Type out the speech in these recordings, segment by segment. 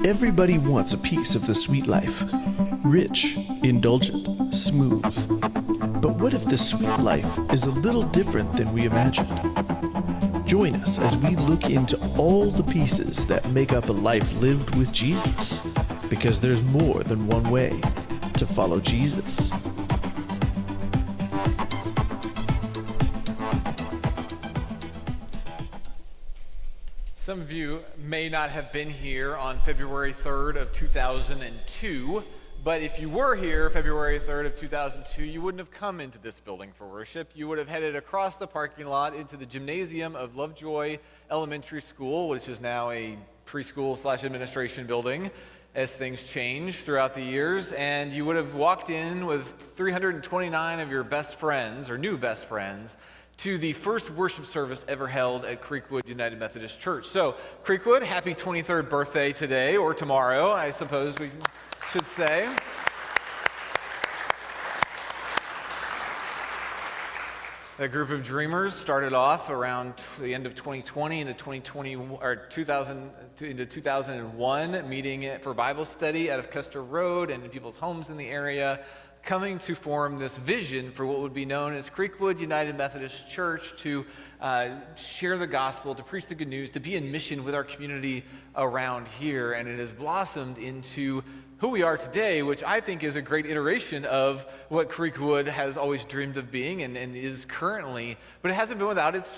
Everybody wants a piece of the sweet life. Rich, indulgent, smooth. But what if the sweet life is a little different than we imagined? Join us as we look into all the pieces that make up a life lived with Jesus. Because there's more than one way to follow Jesus. Some of you may not have been here on February 3rd of 2002, but if you were here February 3rd of 2002, you wouldn't have come into this building for worship. You would have headed across the parking lot into the gymnasium of Lovejoy Elementary School, which is now a preschool/administration building as things change throughout the years, and you would have walked in with 329 of your best friends, or new best friends, to the first worship service ever held at Creekwood United Methodist Church. So, Creekwood, happy 23rd birthday today, or tomorrow, I suppose we should say. That group of dreamers started off around the end of 2020 into 2001, meeting for Bible study out of Custer Road and in people's homes in the area, coming to form this vision for what would be known as Creekwood United Methodist Church, to share the gospel, to preach the good news, to be in mission with our community around here. And it has blossomed into who we are today, which I think is a great iteration of what Creekwood has always dreamed of being and is currently. But it hasn't been without its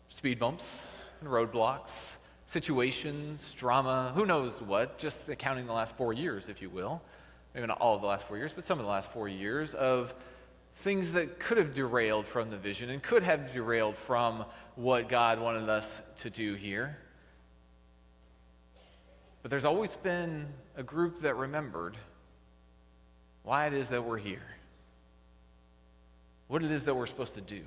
speed bumps and roadblocks, situations, drama, who knows what, just counting the last 4 years, if you will. Maybe not all of the last 4 years, but some of the last 4 years of things that could have derailed from the vision and could have derailed from what God wanted us to do here. But there's always been a group that remembered why it is that we're here, what it is that we're supposed to do,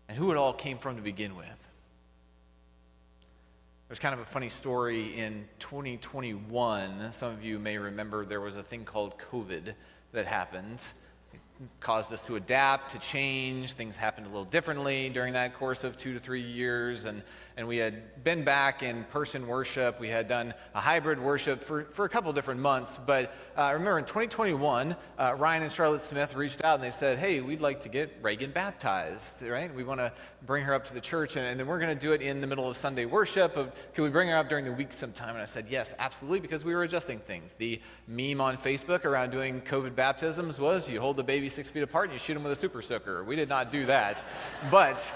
and who it all came from to begin with. There's kind of a funny story in 2021. Some of you may remember there was a thing called COVID that happened. It caused us to adapt, to change. Things happened a little differently during that course of 2 to 3 years. And we had been back in person worship. We had done a hybrid worship for a couple different months. But I remember in 2021, Ryan and Charlotte Smith reached out and they said, hey, we'd like to get Reagan baptized, right? We want to bring her up to the church, and then we're going to do it in the middle of Sunday worship. Can we bring her up during the week sometime? And I said, yes, absolutely, because we were adjusting things. The meme on Facebook around doing COVID baptisms was you hold the baby 6 feet apart and you shoot him with a super soaker. We did not do that. But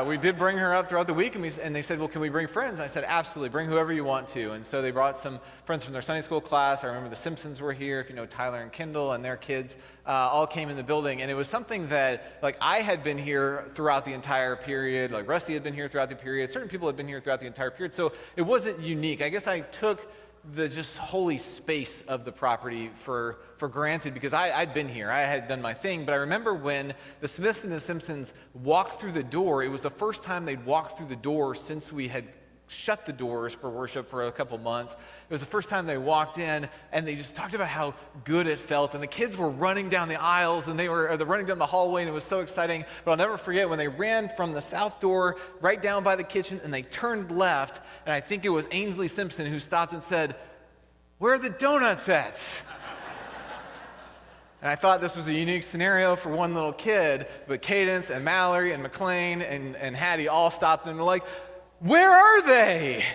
we did bring her up throughout the week, and they said, well, can we bring friends? And I said, absolutely, bring whoever you want to. And so they brought some friends from their Sunday school class. I remember the Simpsons were here, if you know Tyler and Kendall, and their kids all came in the building. And it was something that, like, I had been here throughout the entire period, like Rusty had been here throughout the period, certain people had been here throughout the entire period, so it wasn't unique. I guess I took the just holy space of the property for granted because I'd been here. I had done my thing, but I remember when the Smiths and the Simpsons walked through the door, it was the first time they'd walked through the door since we had shut the doors for worship for a couple months. It was the first time they walked in, and they just talked about how good it felt, and the kids were running down the aisles, and they were running down the hallway, and it was so exciting. But I'll never forget when they ran from the south door right down by the kitchen, and they turned left, and I think it was Ainsley Simpson who stopped and said, "Where are the donuts at?" And I thought this was a unique scenario for one little kid, but Cadence and Mallory and McLean and Hattie all stopped and were like, "Where are they?"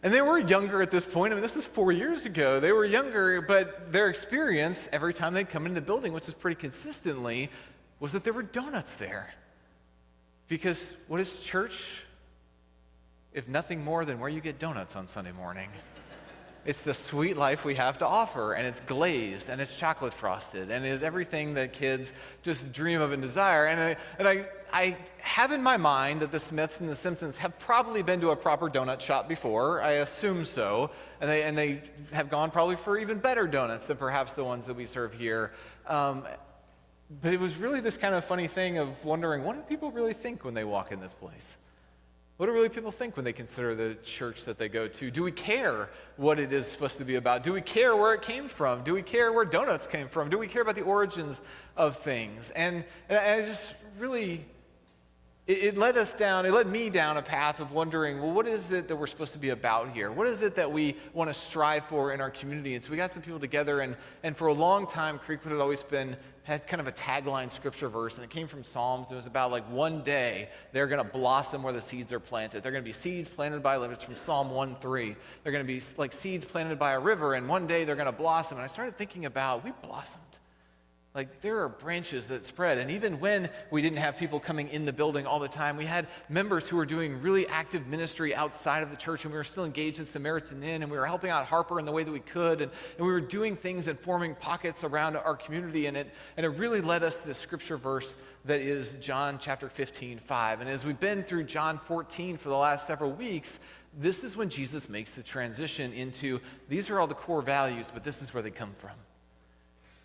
And they were younger at this point. I mean, this is 4 years ago. They were younger, but their experience every time they'd come into the building, which is pretty consistently, was that there were donuts there. Because what is church if nothing more than where you get donuts on Sunday morning? It's the sweet life we have to offer, and it's glazed, and it's chocolate frosted, and it is everything that kids just dream of and desire. And I have in my mind that the Smiths and the Simpsons have probably been to a proper donut shop before. I assume so, and they have gone probably for even better donuts than perhaps the ones that we serve here. But it was really this kind of funny thing of wondering, what do people really think when they walk in this place? What do really people think when they consider the church that they go to? Do we care what it is supposed to be about? Do we care where it came from? Do we care where donuts came from? Do we care about the origins of things? And I just really it led me down a path of wondering, well, what is it that we're supposed to be about here? What is it that we want to strive for in our community? And so we got some people together, and for a long time, Creekwood had kind of a tagline scripture verse, and it came from Psalms. It was about like one day they're going to blossom where the seeds are planted. They're going to be seeds planted by, it's from Psalm 1:3. They're going to be like seeds planted by a river, and one day they're going to blossom. And I started thinking about, we blossomed. Like, there are branches that spread. And even when we didn't have people coming in the building all the time, we had members who were doing really active ministry outside of the church, and we were still engaged in Samaritan Inn, and we were helping out Harper in the way that we could, and we were doing things and forming pockets around our community, and it really led us to the scripture verse that is John chapter 15:5. And as we've been through John 14 for the last several weeks, this is when Jesus makes the transition into, these are all the core values, but this is where they come from.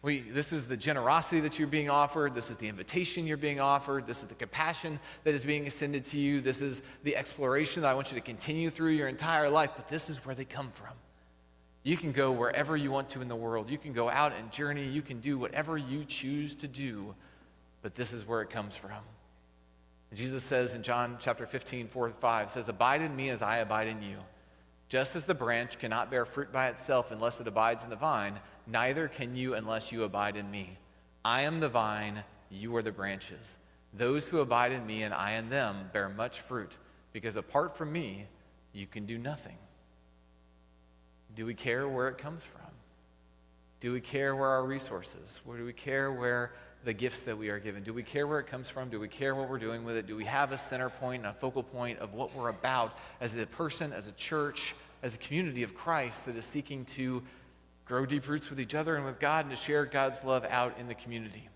This is the generosity that you're being offered. This is the invitation you're being offered. This is the compassion that is being extended to you. This is the exploration that I want you to continue through your entire life. But this is where they come from. You can go wherever you want to in the world. You can go out and journey. You can do whatever you choose to do. But this is where it comes from. And Jesus says in John chapter 15:4-5, says, "Abide in me as I abide in you. Just as the branch cannot bear fruit by itself unless it abides in the vine, neither can you unless you abide in me. I am the vine, you are the branches. Those who abide in me and I in them bear much fruit, because apart from me, you can do nothing." Do we care where it comes from? Do we care where our resources? Or do we care where the gifts that we are given? Do we care where it comes from? Do we care what we're doing with it? Do we have a center point and a focal point of what we're about as a person, as a church, as a community of Christ that is seeking to grow deep roots with each other and with God and to share God's love out in the community?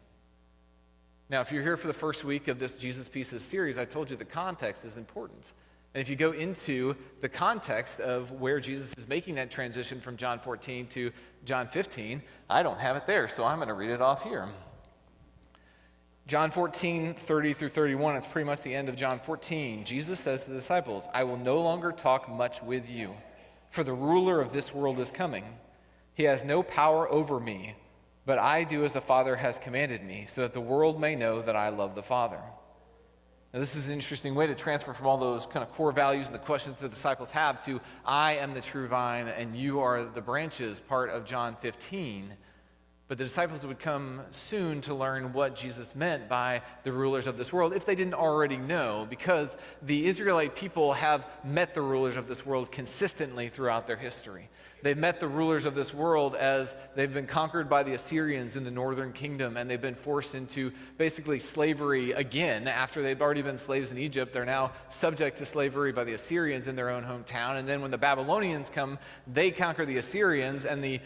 Now, if you're here for the first week of this Jesus Pieces series, I told you the context is important. And if you go into the context of where Jesus is making that transition from John 14 to John 15, I don't have it there, so I'm going to read it off here. John 14:30-31, it's pretty much the end of John 14. Jesus says to the disciples, "I will no longer talk much with you, for the ruler of this world is coming. He has no power over me, but I do as the Father has commanded me, so that the world may know that I love the Father." Now, this is an interesting way to transfer from all those kind of core values and the questions the disciples have to, "I am the true vine and you are the branches," part of John 15. But the disciples would come soon to learn what Jesus meant by the rulers of this world, if they didn't already know, because the Israelite people have met the rulers of this world consistently throughout their history. They've met the rulers of this world as they've been conquered by the Assyrians in the northern kingdom, and they've been forced into basically slavery again. After they've already been slaves in Egypt, they're now subject to slavery by the Assyrians in their own hometown. And then when the Babylonians come, they conquer the Assyrians, and the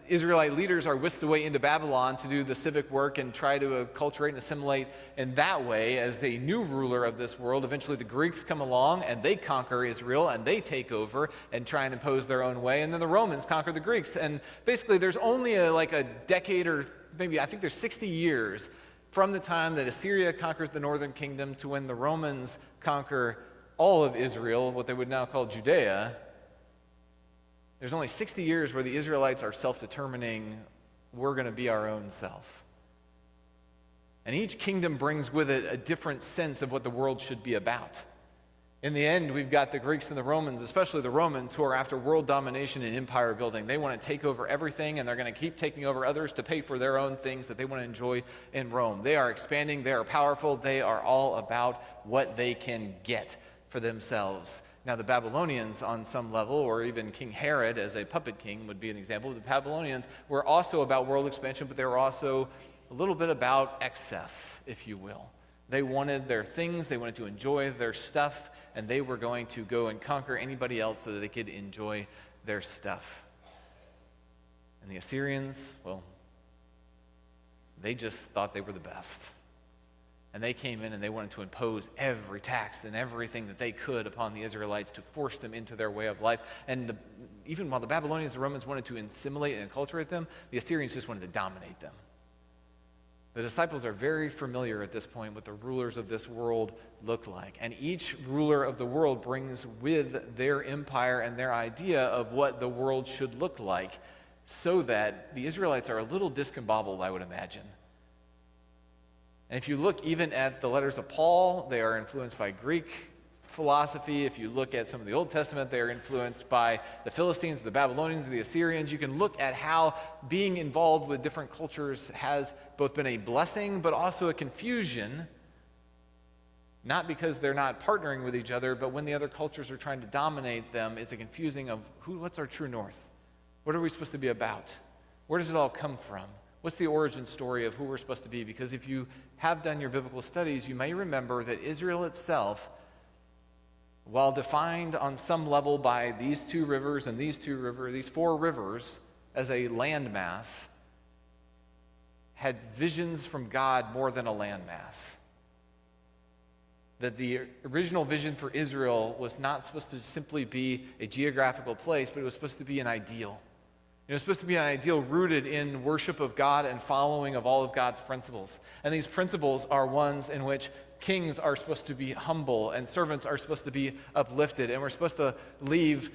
Israelite leaders are whisked away into Babylon to do the civic work and try to acculturate and assimilate in that way as a new ruler of this world. Eventually the Greeks come along and they conquer Israel and they take over and try and impose their own way, and then the Romans conquer the Greeks. And basically there's only a decade, or maybe I think there's 60 years from the time that Assyria conquers the northern kingdom to when the Romans conquer all of Israel, what they would now call Judea. There's only 60 years where the Israelites are self-determining, we're going to be our own self. And each kingdom brings with it a different sense of what the world should be about. In the end, we've got the Greeks and the Romans, especially the Romans, who are after world domination and empire building. They want to take over everything, and they're going to keep taking over others to pay for their own things that they want to enjoy in Rome. They are expanding, they are powerful, they are all about what they can get for themselves. Now, the Babylonians, on some level, or even King Herod as a puppet king would be an example. The Babylonians were also about world expansion, but they were also a little bit about excess, if you will. They wanted their things, they wanted to enjoy their stuff, and they were going to go and conquer anybody else so that they could enjoy their stuff. And the Assyrians, well, they just thought they were the best. And they came in and they wanted to impose every tax and everything that they could upon the Israelites to force them into their way of life. And even while the Babylonians and Romans wanted to assimilate and acculturate them, the Assyrians just wanted to dominate them. The disciples are very familiar at this point with the rulers of this world look like. And each ruler of the world brings with their empire and their idea of what the world should look like, so that the Israelites are a little discombobbled, I would imagine. And if you look even at the letters of Paul, they are influenced by Greek philosophy. If you look at some of the Old Testament, they are influenced by the Philistines, the Babylonians, the Assyrians. You can look at how being involved with different cultures has both been a blessing, but also a confusion, not because they're not partnering with each other, but when the other cultures are trying to dominate them, it's a confusing of what's our true north? What are we supposed to be about? Where does it all come from? What's the origin story of who we're supposed to be? Because if you have done your biblical studies, you may remember that Israel itself, while defined on some level by these two rivers and these four rivers as a landmass, had visions from God more than a landmass. That the original vision for Israel was not supposed to simply be a geographical place, but it was supposed to be an ideal. It was supposed to be an ideal rooted in worship of God and following of all of God's principles. And these principles are ones in which kings are supposed to be humble and servants are supposed to be uplifted. And we're supposed to leave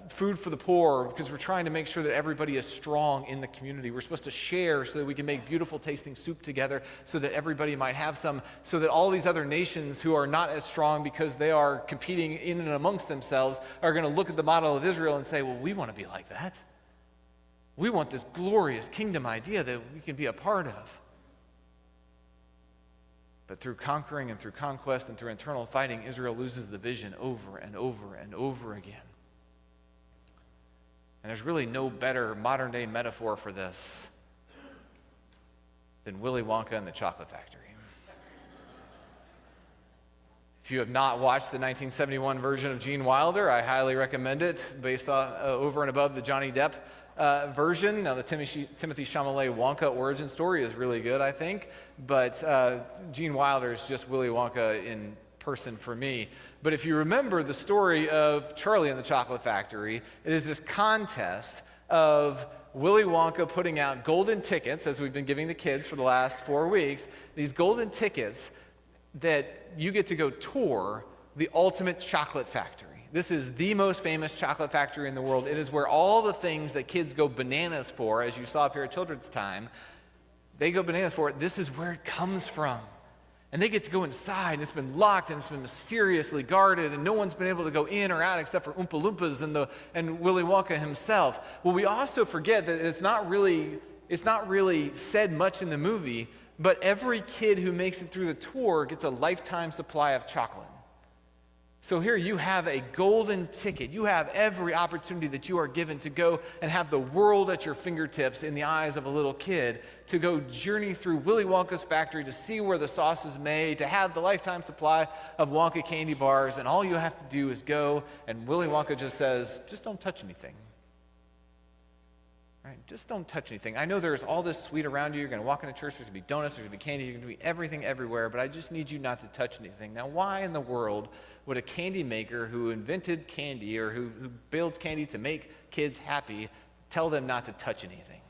food for the poor because we're trying to make sure that everybody is strong in the community. We're supposed to share so that we can make beautiful tasting soup together so that everybody might have some, so that all these other nations who are not as strong because they are competing in and amongst themselves are going to look at the model of Israel and say, well, we want to be like that. We want this glorious kingdom idea that we can be a part of. But through conquering and through conquest and through internal fighting, Israel loses the vision over and over and over again. And there's really no better modern-day metaphor for this than Willy Wonka and the Chocolate Factory. If you have not watched the 1971 version of Gene Wilder, I highly recommend it, based on, over and above the Johnny Depp version. Now, the Timothy Chalamet Wonka origin story is really good, I think, but Gene Wilder is just Willy Wonka in person for me. But if you remember the story of Charlie and the Chocolate Factory, it is this contest of Willy Wonka putting out golden tickets, as we've been giving the kids for the last 4 weeks, these golden tickets that you get to go tour the ultimate chocolate factory. This is the most famous chocolate factory in the world. It is where all the things that kids go bananas for, as you saw up here at Children's Time, they go bananas for it. This is where it comes from. And they get to go inside, and it's been locked, and it's been mysteriously guarded, and no one's been able to go in or out except for Oompa Loompas and Willy Wonka himself. Well, we also forget that it's not really said much in the movie, but every kid who makes it through the tour gets a lifetime supply of chocolate. So here you have a golden ticket. You have every opportunity that you are given to go and have the world at your fingertips in the eyes of a little kid, to go journey through Willy Wonka's factory, to see where the sauce is made, to have the lifetime supply of Wonka candy bars, and all you have to do is go, and Willy Wonka just says, just don't touch anything. Right? Just don't touch anything. I know there's all this sweet around you. You're going to walk into church, there's going to be donuts, there's going to be candy, you're going to be everything everywhere, but I just need you not to touch anything. Now, why in the world would a candy maker who invented candy or who builds candy to make kids happy tell them not to touch anything?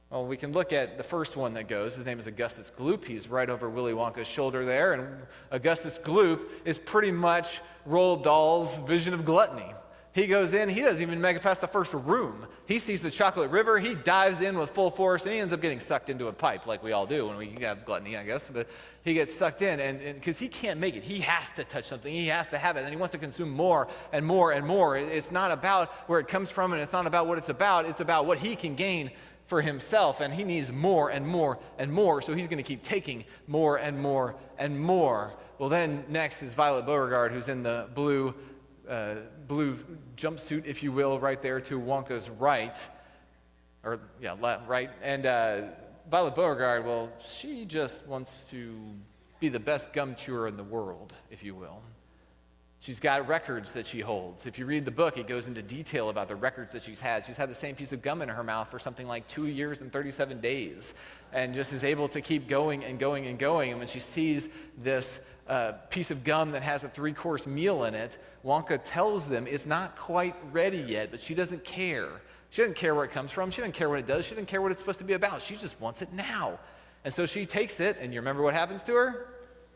Well, we can look at the first one that goes. His name is Augustus Gloop. He's right over Willy Wonka's shoulder there, and Augustus Gloop is pretty much Roald Dahl's vision of gluttony. He goes in, he doesn't even make it past the first room. He sees the chocolate river, he dives in with full force, and he ends up getting sucked into a pipe like we all do when we have gluttony, I guess. But he gets sucked in, and because he can't make it. He has to touch something. He has to have it, and he wants to consume more and more and more. It's not about where it comes from, and it's not about what it's about. It's about what he can gain for himself, and he needs more and more and more, so he's going to keep taking more and more and more. Well, then next is Violet Beauregard, who's in the blue jumpsuit, if you will, right there to Wonka's right. Right. And Violet Beauregard, well, she just wants to be the best gum chewer in the world, if you will. She's got records that she holds. If you read the book, it goes into detail about the records that she's had. She's had the same piece of gum in her mouth for something like 2 years and 37 days, and just is able to keep going and going and going. And when she sees this piece of gum that has a 3-course meal in it, Wonka tells them it's not quite ready yet, but she doesn't care. She doesn't care where it comes from. She doesn't care what it does. She doesn't care what it's supposed to be about. She just wants it now. And so she takes it, and you remember what happens to her?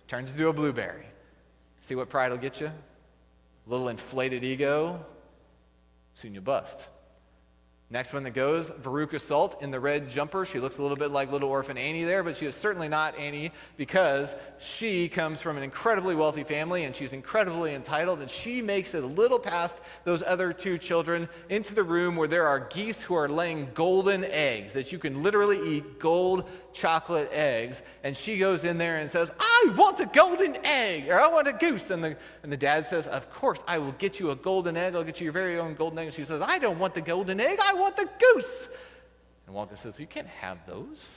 Turns into a blueberry. See what pride will get you? A little inflated ego, soon you bust. Next one that goes, Veruca Salt in the red jumper. She looks a little bit like Little Orphan Annie there, but she is certainly not Annie because she comes from an incredibly wealthy family and she's incredibly entitled, and she makes it a little past those other two children into the room where there are geese who are laying golden eggs, that you can literally eat gold chocolate eggs. And she goes in there and says, I want a golden egg, or I want a goose. And the dad says, of course, I will get you a golden egg. I'll get you your very own golden egg. And she says, I don't want the golden egg. I want the goose. And Wonka says, you can't have those.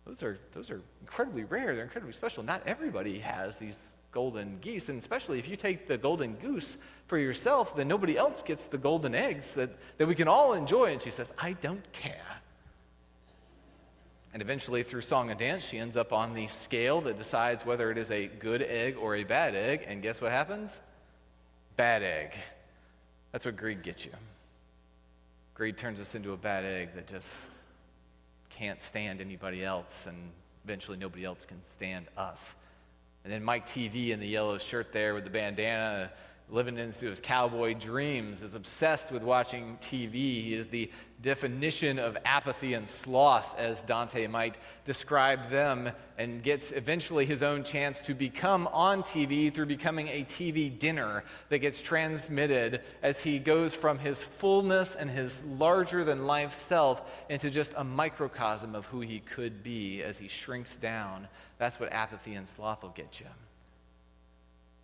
Those are incredibly rare. They're incredibly special. Not everybody has these golden geese. And especially if you take the golden goose for yourself, then nobody else gets the golden eggs that we can all enjoy. And she says, I don't care. And eventually, through song and dance, she ends up on the scale that decides whether it is a good egg or a bad egg. And guess what happens? Bad egg. That's what greed gets you. Greed turns us into a bad egg that just can't stand anybody else, and eventually nobody else can stand us. And then Mike TV in the yellow shirt there with the bandana, living into his cowboy dreams, is obsessed with watching TV. He is the definition of apathy and sloth, as Dante might describe them, and gets eventually his own chance to become on TV through becoming a TV dinner that gets transmitted as he goes from his fullness and his larger-than-life self into just a microcosm of who he could be as he shrinks down. That's what apathy and sloth will get you.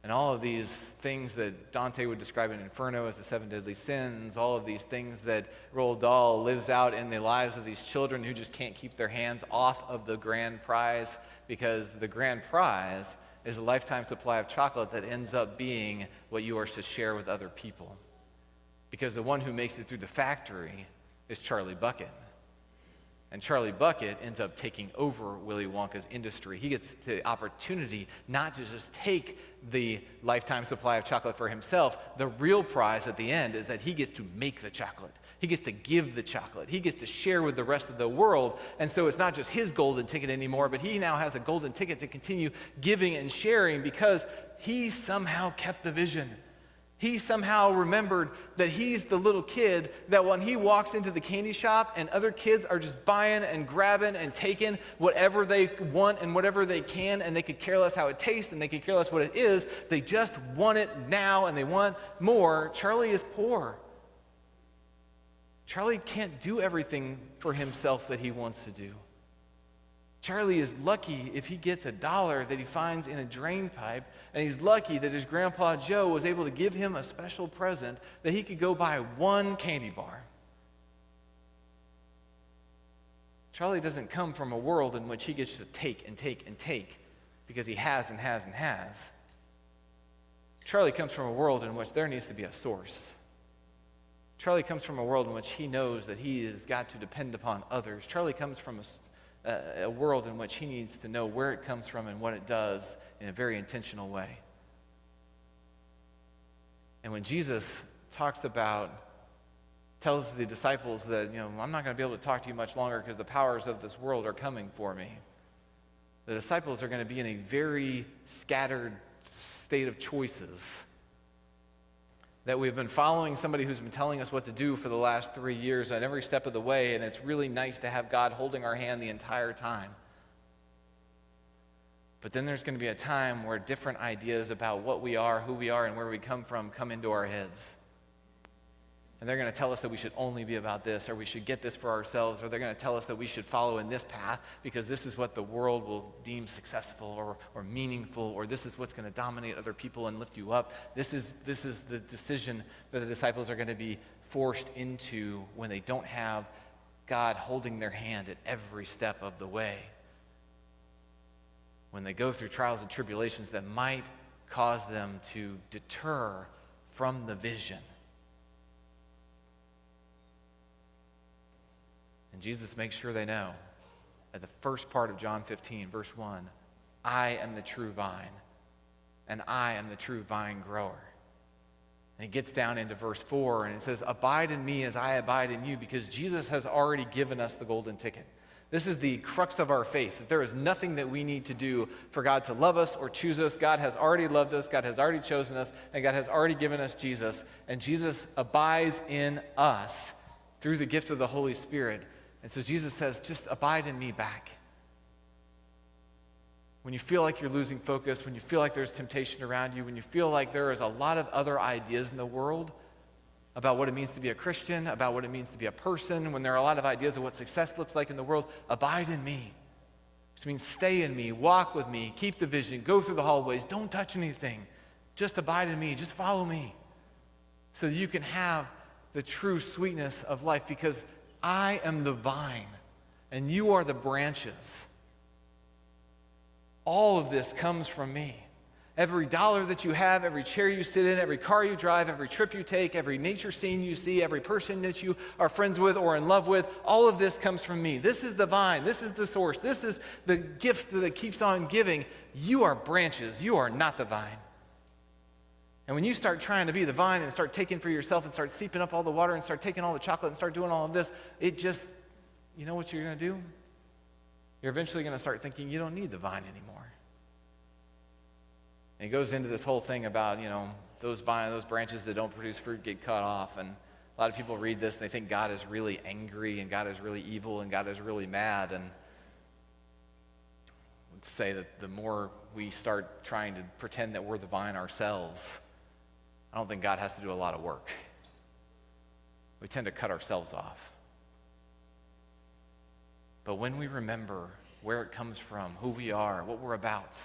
And all of these things that Dante would describe in Inferno as the 7 deadly sins, all of these things that Roald Dahl lives out in the lives of these children who just can't keep their hands off of the grand prize, because the grand prize is a lifetime supply of chocolate that ends up being what you are to share with other people. Because the one who makes it through the factory is Charley Bucket. And Charley Bucket ends up taking over Willy Wonka's industry. He gets the opportunity not to just take the lifetime supply of chocolate for himself. The real prize at the end is that he gets to make the chocolate. He gets to give the chocolate. He gets to share with the rest of the world. And so it's not just his golden ticket anymore, but he now has a golden ticket to continue giving and sharing because he somehow kept the vision. He somehow remembered that he's the little kid that when he walks into the candy shop and other kids are just buying and grabbing and taking whatever they want and whatever they can, and they could care less how it tastes and they could care less what it is, they just want it now and they want more. Charley is poor. Charley can't do everything for himself that he wants to do. Charley is lucky if he gets $1 that he finds in a drain pipe, and he's lucky that his grandpa Joe was able to give him a special present that he could go buy one candy bar. Charley doesn't come from a world in which he gets to take and take and take because he has and has and has. Charley comes from a world in which there needs to be a source. Charley comes from a world in which he knows that he has got to depend upon others. Charley comes from a world in which he needs to know where it comes from and what it does in a very intentional way. And when Jesus tells the disciples that, I'm not going to be able to talk to you much longer because the powers of this world are coming for me, the disciples are going to be in a very scattered state of choices. That we've been following somebody who's been telling us what to do for the last 3 years at every step of the way, and it's really nice to have God holding our hand the entire time. But then there's going to be a time where different ideas about what we are, who we are, and where we come from come into our heads. And they're going to tell us that we should only be about this, or we should get this for ourselves, or they're going to tell us that we should follow in this path because this is what the world will deem successful or meaningful, or this is what's going to dominate other people and lift you up. This is the decision that the disciples are going to be forced into when they don't have God holding their hand at every step of the way. When they go through trials and tribulations that might cause them to deter from the vision. And Jesus makes sure they know at the first part of John 15, verse 1, I am the true vine, and I am the true vine grower. And he gets down into verse 4, and it says, abide in me as I abide in you, because Jesus has already given us the golden ticket. This is the crux of our faith, that there is nothing that we need to do for God to love us or choose us. God has already loved us, God has already chosen us, and God has already given us Jesus, and Jesus abides in us through the gift of the Holy Spirit. And so Jesus says, just abide in me back. When you feel like you're losing focus, when you feel like there's temptation around you, when you feel like there is a lot of other ideas in the world about what it means to be a Christian, about what it means to be a person, when there are a lot of ideas of what success looks like in the world, abide in me. Which means stay in me, walk with me, keep the vision, go through the hallways, don't touch anything. Just abide in me, just follow me. So that you can have the true sweetness of life, because I am the vine and you are the branches. All of this comes from me. Every dollar that you have, every chair you sit in, every car you drive, every trip you take, every nature scene you see, every person that you are friends with or in love with, all of this comes from me. This is the vine. This is the source. This is the gift that keeps on giving. You are branches. You are not the vine. And when you start trying to be the vine and start taking for yourself and start seeping up all the water and start taking all the chocolate and start doing all of this, it just, you know what you're going to do? You're eventually going to start thinking you don't need the vine anymore. And he goes into this whole thing about, those branches that don't produce fruit get cut off. And a lot of people read this and they think God is really angry and God is really evil and God is really mad. And let's say that the more we start trying to pretend that we're the vine ourselves, I don't think God has to do a lot of work. We tend to cut ourselves off. But when we remember where it comes from, who we are, what we're about,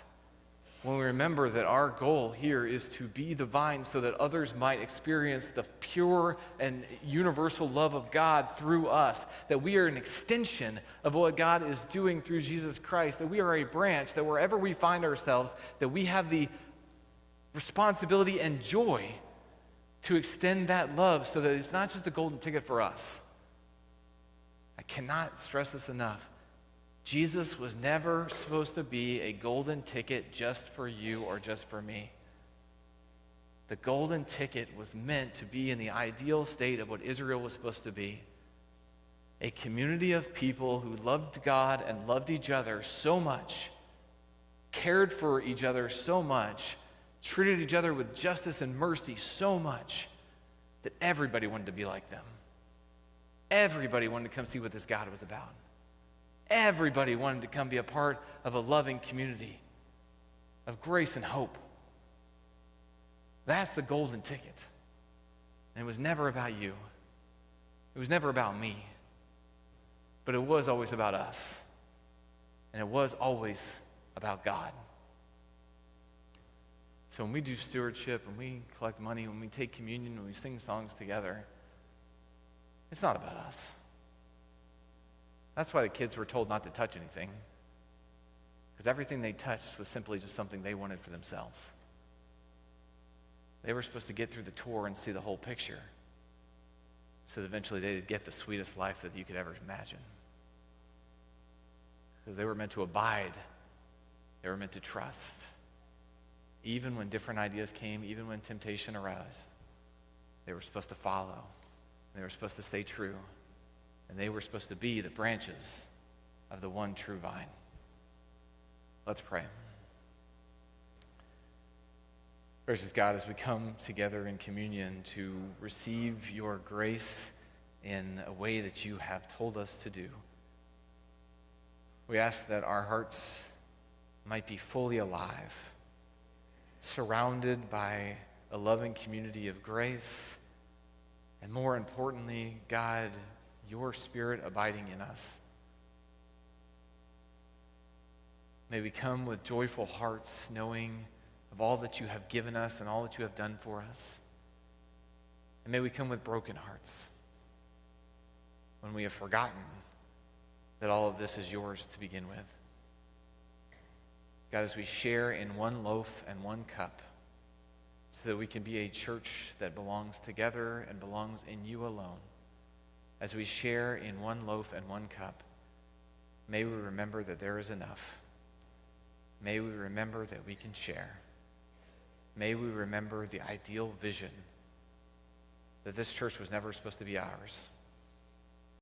when we remember that our goal here is to be the vine so that others might experience the pure and universal love of God through us, that we are an extension of what God is doing through Jesus Christ, that we are a branch, that wherever we find ourselves, that we have the responsibility and joy to extend that love so that it's not just a golden ticket for us. I cannot stress this enough. Jesus was never supposed to be a golden ticket just for you or just for me. The golden ticket was meant to be in the ideal state of what Israel was supposed to be. A community of people who loved God and loved each other so much, cared for each other so much, treated each other with justice and mercy so much that everybody wanted to be like them. Everybody wanted to come see what this God was about. Everybody wanted to come be a part of a loving community of grace and hope. That's the golden ticket. And it was never about you. It was never about me. But it was always about us. And it was always about God. So when we do stewardship, when we collect money, when we take communion, when we sing songs together, it's not about us. That's why the kids were told not to touch anything. Because everything they touched was simply just something they wanted for themselves. They were supposed to get through the tour and see the whole picture, so that eventually they'd get the sweetest life that you could ever imagine. Because they were meant to abide. They were meant to trust. Even when different ideas came, even when temptation arose, they were supposed to follow. They were supposed to stay true. And they were supposed to be the branches of the one true vine. Let's pray. Gracious God, as we come together in communion to receive your grace in a way that you have told us to do, we ask that our hearts might be fully alive, surrounded by a loving community of grace, and more importantly, God, your Spirit abiding in us. May we come with joyful hearts, knowing of all that you have given us and all that you have done for us. And may we come with broken hearts when we have forgotten that all of this is yours to begin with. God, as we share in one loaf and one cup, so that we can be a church that belongs together and belongs in you alone, as we share in one loaf and one cup, may we remember that there is enough. May we remember that we can share. May we remember the ideal vision that this church was never supposed to be ours.